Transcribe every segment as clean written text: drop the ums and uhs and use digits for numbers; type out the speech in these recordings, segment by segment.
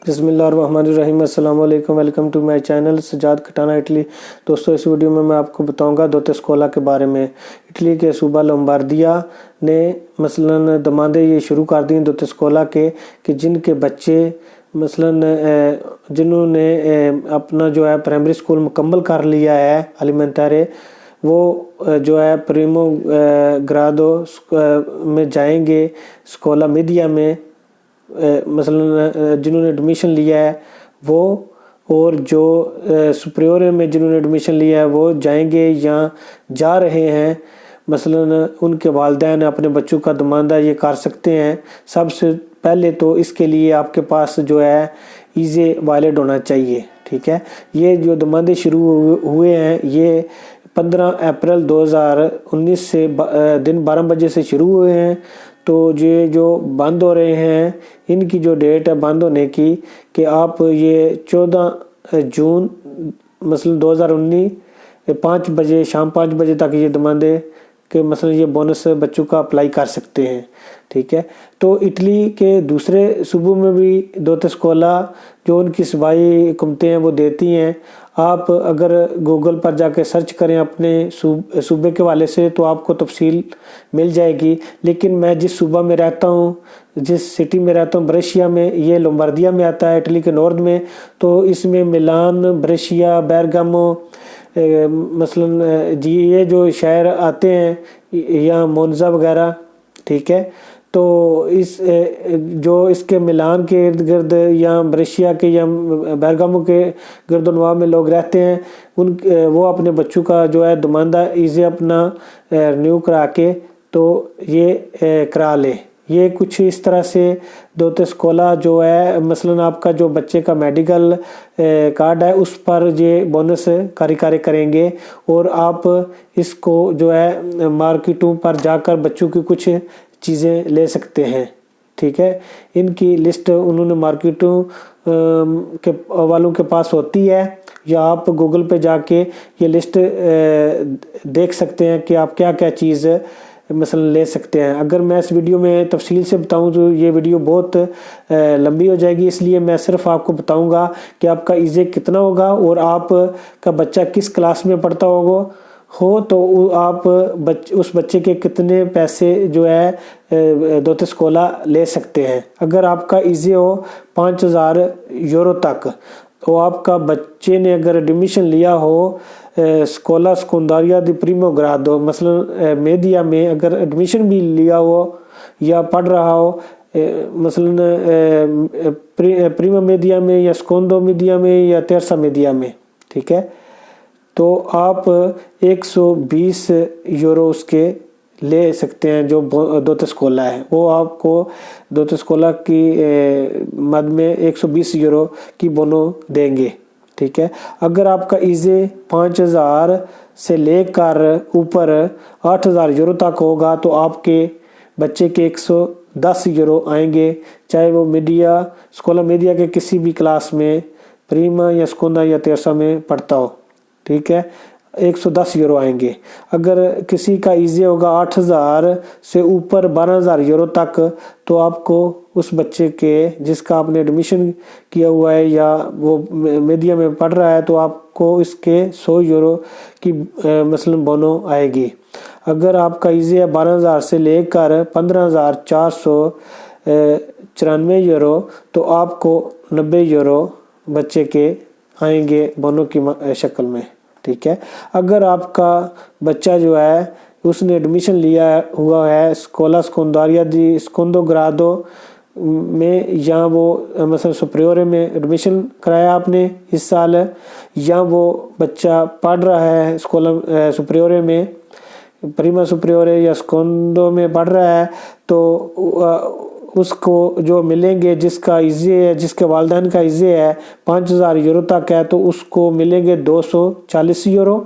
بسم اللہ الرحمن الرحیم۔ السلام علیکم، welcome to my channel Sajjad Katana Italy. دوستو، اس ویڈیو میں آپ کو بتاؤں گا دوتے اسکولا کے بارے میں۔ اٹلی کے صوبہ لومباردیا نے مثلاً دماندے یہ شروع کر دیں دوتے اسکولا کے کہ جن کے بچے مثلاً جنہوں نے اپنا جو ہے پرائمری اسکول مکمل کر لیا ہے ایلیمنٹری، وہ جو ہے پریمو گرادو میں جائیں گے اسکولا میڈیا میں، مثلاً جنہوں نے ایڈمیشن لیا ہے وہ، اور جو سپریور میں جنہوں نے ایڈمیشن لیا ہے وہ جائیں گے یا جا رہے ہیں۔ مثلاً ان کے والدین اپنے بچوں کا دماندہ یہ کر سکتے ہیں۔ سب سے پہلے تو اس کے لیے آپ کے پاس جو ہے ایزے وائلڈ ہونا چاہیے، ٹھیک ہے۔ یہ جو دماندے شروع ہوئے ہیں یہ 15 اپریل 2019 سے دن 12 بجے سے شروع ہوئے ہیں۔ تو یہ جو بند ہو رہے ہیں ان کی جو ڈیٹ ہے بند ہونے کی کہ آپ یہ 14 جون مثلا 2019 5 بجے شام 5 بجے تک یہ دماندے کہ مثلا یہ بونس بچوں کا اپلائی کر سکتے ہیں، ٹھیک ہے۔ تو اٹلی کے دوسرے صوبوں میں بھی دوتے اسکولا جو ان کی صوبائی حکومتیں ہیں وہ دیتی ہیں۔ آپ اگر گوگل پر جا کے سرچ کریں اپنے صوبے کے والے سے تو آپ کو تفصیل مل جائے گی، لیکن میں جس صوبہ میں رہتا ہوں، جس سٹی میں رہتا ہوں بریشیا میں، یہ لومباردیا میں آتا ہے اٹلی کے نارتھ میں، تو اس میں ملان، بریشیا، بیرگامو مثلاً یہ جو شہر آتے ہیں یا مونزا وغیرہ، ٹھیک ہے۔ تو اس کے ملان کے ارد گرد یا بریشیا کے یا بیرگامو کے گرد و نواح میں لوگ رہتے ہیں، وہ اپنے بچوں کا جو ہے دماندہ ایزے اپنا رینیو کرا کے تو یہ کرا لیں۔ یہ کچھ اس طرح سے دوتے اسکولا جو ہے مثلاً آپ کا جو بچے کا میڈیکل کارڈ ہے اس پر یہ بونس کاری کریں گے، اور آپ اس کو جو ہے مارکیٹوں پر جا کر بچوں کی کچھ چیزیں لے سکتے ہیں، ٹھیک ہے۔ ان کی لسٹ انہوں نے مارکیٹوں کے والوں کے پاس ہوتی ہے، یا آپ گوگل پہ جا کے یہ لسٹ دیکھ سکتے ہیں کہ آپ کیا کیا چیز مثلا لے سکتے ہیں۔ اگر میں اس ویڈیو میں تفصیل سے بتاؤں تو یہ ویڈیو بہت لمبی ہو جائے گی، اس لیے میں صرف آپ کو بتاؤں گا کہ آپ کا ایزے کتنا ہوگا اور آپ کا بچہ کس کلاس میں پڑھتا ہو تو آپ اس بچے کے کتنے پیسے جو ہے دوتے اسکولا لے سکتے ہیں۔ اگر آپ کا ایزے ہو 5000 یورو تک، تو آپ کا بچے نے اگر ایڈمیشن لیا ہو اسکولا سیکنڈاریا دی پریمو گرادو مثلا میڈیا میں اگر ایڈمیشن بھی لیا ہو یا پڑھ رہا ہو مثلا پریما میڈیا میں یا سیکونڈو میڈیا میں یا تیرسا میڈیا میں، ٹھیک ہے، تو آپ 120 یورو اس کے لے سکتے ہیں جو دوتے اسکولا ہے۔ وہ آپ کو دوتے اسکولا کی مد میں 120 یورو کی بونو دیں گے، ٹھیک ہے۔ اگر آپ کا ایزے 5000 سے لے کر اوپر 8000 یورو تک ہوگا تو آپ کے بچے کے 110 یورو آئیں گے، چاہے وہ اسکولا میڈیا کے کسی بھی کلاس میں پریما یا سیکونڈا یا تیرسا میں پڑھتا ہو، ٹھیک ہے، 110 یورو آئیں گے۔ اگر کسی کا ایزے ہوگا 8000 سے اوپر 12000 یورو تک تو آپ کو اس بچے کے جس کا آپ نے ایڈمیشن کیا ہوا ہے یا وہ میڈیا میں پڑھ رہا ہے تو آپ کو اس کے 100 یورو کی مثلا بونو آئے گی۔ اگر آپ کا ایزے ہے 12000 سے لے کر 15494 یورو تو آپ کو 90 یورو بچے کے آئیں گے بونو کی شکل میں، ٹھیک ہے۔ اگر آپ کا بچہ جو ہے اس نے ایڈمیشن لیا ہوا ہے اسکولا سیکنڈاریا دی سیکونڈو گرادو میں، یا وہ مثلا سپریورے میں ایڈمیشن کرایا آپ نے اس سال، یا وہ بچہ پڑھ رہا ہے اسکولا سپریورے میں پریما سپریورے یا سیکونڈو میں پڑھ رہا ہے، تو اس کو جو ملیں گے جس کا ایزے ہے، جس کے والدین کا ایزے ہے 5000 یورو تک ہے تو اس کو ملیں گے 240 یورو۔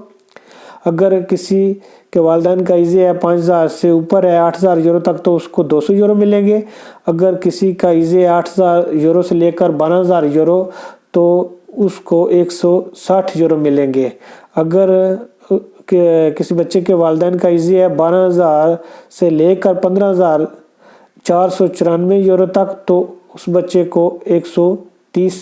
اگر کسی کے والدین کا ایزے ہے 5000 سے اوپر ہے 8000 یورو تک تو اس کو 200 یورو ملیں گے۔ اگر کسی کا ایزے 8000 یورو سے لے کر 12000 یورو تو اس کو 160 یورو ملیں گے۔ اگر کسی بچے کے والدین کا ایزے ہے 12000 سے لے کر 15494 یورو تک تو اس بچے کو 30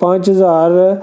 5000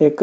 1